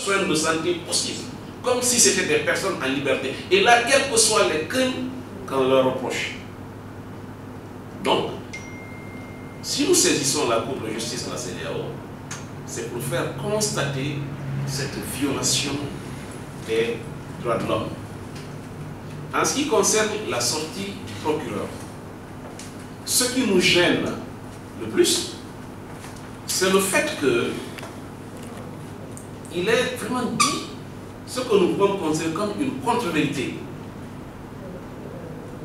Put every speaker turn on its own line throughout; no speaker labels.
soins de santé possibles, comme si c'était des personnes en liberté. Et là, quels que soient les crimes qu'on leur reproche. Donc, si nous saisissons la Cour de justice de la CEDEAO, c'est pour faire constater cette violation des droits de l'homme. En ce qui concerne la sortie du procureur, ce qui nous gêne le plus, c'est le fait que il est vraiment dit ce que nous pouvons considérer comme une contre-vérité.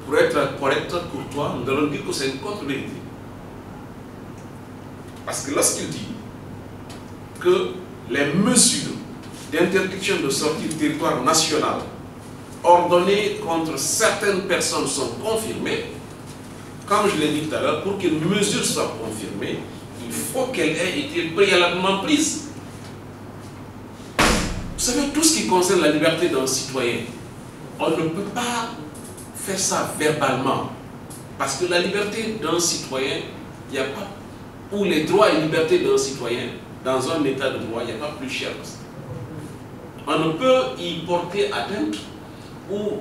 Pour être correct, courtois, nous allons dire que c'est une contre-vérité. Parce que lorsqu'il dit que les mesures d'interdiction de sortie du territoire national ordonnées contre certaines personnes sont confirmées, comme je l'ai dit tout à l'heure, pour qu'une mesure soit confirmée, il faut qu'elle ait été préalablement prise. Vous savez, tout ce qui concerne la liberté d'un citoyen, on ne peut pas faire ça verbalement. Parce que la liberté d'un citoyen, il n'y a pas, ou les droits et libertés d'un citoyen, dans un état de droit, il n'y a pas plus cher que ça. On ne peut y porter atteinte ou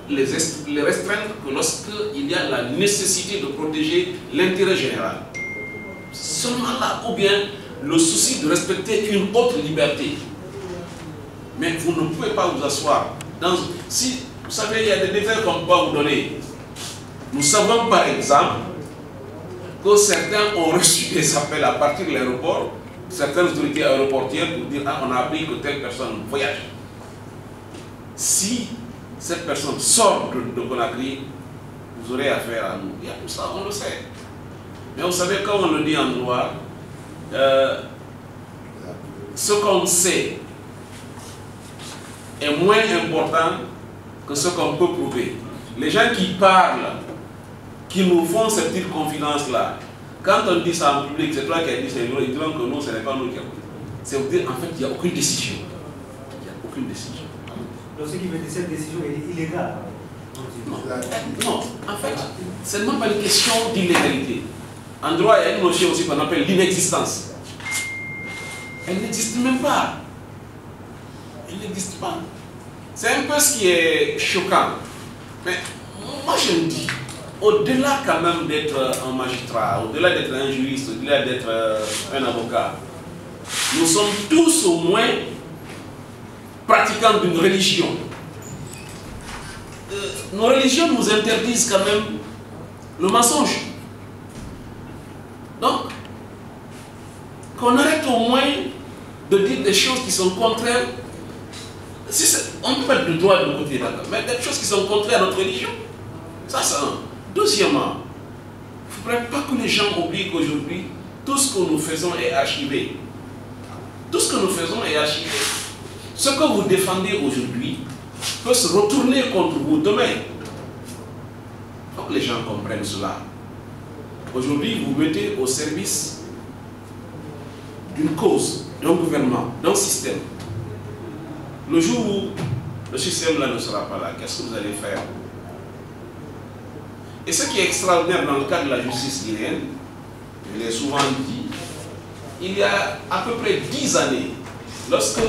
les restreindre que lorsqu'il y a la nécessité de protéger l'intérêt général. Seulement là, ou bien le souci de respecter une autre liberté. Mais vous ne pouvez pas vous asseoir dans... Si, vous savez, il y a des détails qu'on peut vous donner. Nous savons par exemple que certains ont reçu des appels à partir de l'aéroport, certaines autorités aéroportières pour dire « Ah, on a appris que telle personne voyage ». Si cette personne sort de Conakry, vous aurez affaire à nous. Il y a tout ça, on le sait. Mais vous savez, quand on le dit en droit, ce qu'on sait est moins important que ce qu'on peut prouver. Les gens qui parlent, qui nous font cette petite confidence-là, quand on dit ça en public, c'est toi qui as dit, ils diront que non, ce n'est pas nous qui avons dit. C'est vous dire, en fait, il n'y a aucune décision. Il n'y a aucune décision.
Donc ce qui veut dire que cette décision est illégale.
Non, en fait, ce n'est même pas une question d'illégalité. En droit, il y a une notion aussi qu'on appelle l'inexistence. Elle n'existe même pas. Elle n'existe pas. C'est un peu ce qui est choquant. Mais moi je me dis, au-delà quand même d'être un magistrat, au-delà d'être un juriste, au-delà d'être un avocat, nous sommes tous au moins pratiquants d'une religion. Nos religions nous interdisent quand même le mensonge. Donc, qu'on arrête au moins de dire des choses qui sont contraires. Si on peut mettre le droit de côté, mais des choses qui sont contraires à notre religion. Ça, c'est un. Deuxièmement, il ne faudrait pas que les gens oublient qu'aujourd'hui, tout ce que nous faisons est archivé. Tout ce que nous faisons est archivé. Ce que vous défendez aujourd'hui peut se retourner contre vous demain. Il faut que les gens comprennent cela. Aujourd'hui, vous mettez au service d'une cause, d'un gouvernement, d'un système. Le jour où le système-là ne sera pas là, qu'est-ce que vous allez faire? Et ce qui est extraordinaire dans le cas de la justice guinéenne, je l'ai souvent dit, il y a à peu près 10 années, lorsque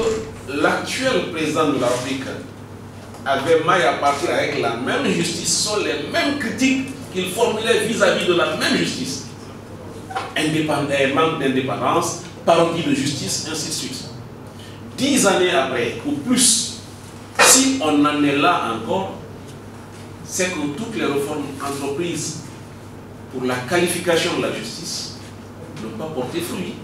l'actuel président de la République avait maille à partir avec la même justice, ce sont les mêmes critiques qu'il formulait vis-à-vis de la même justice. Manque d'indépendance, parodie de justice, ainsi de suite. 10 années après, ou plus, si on en est là encore, c'est que toutes les réformes entreprises pour la qualification de la justice n'ont pas porté fruit.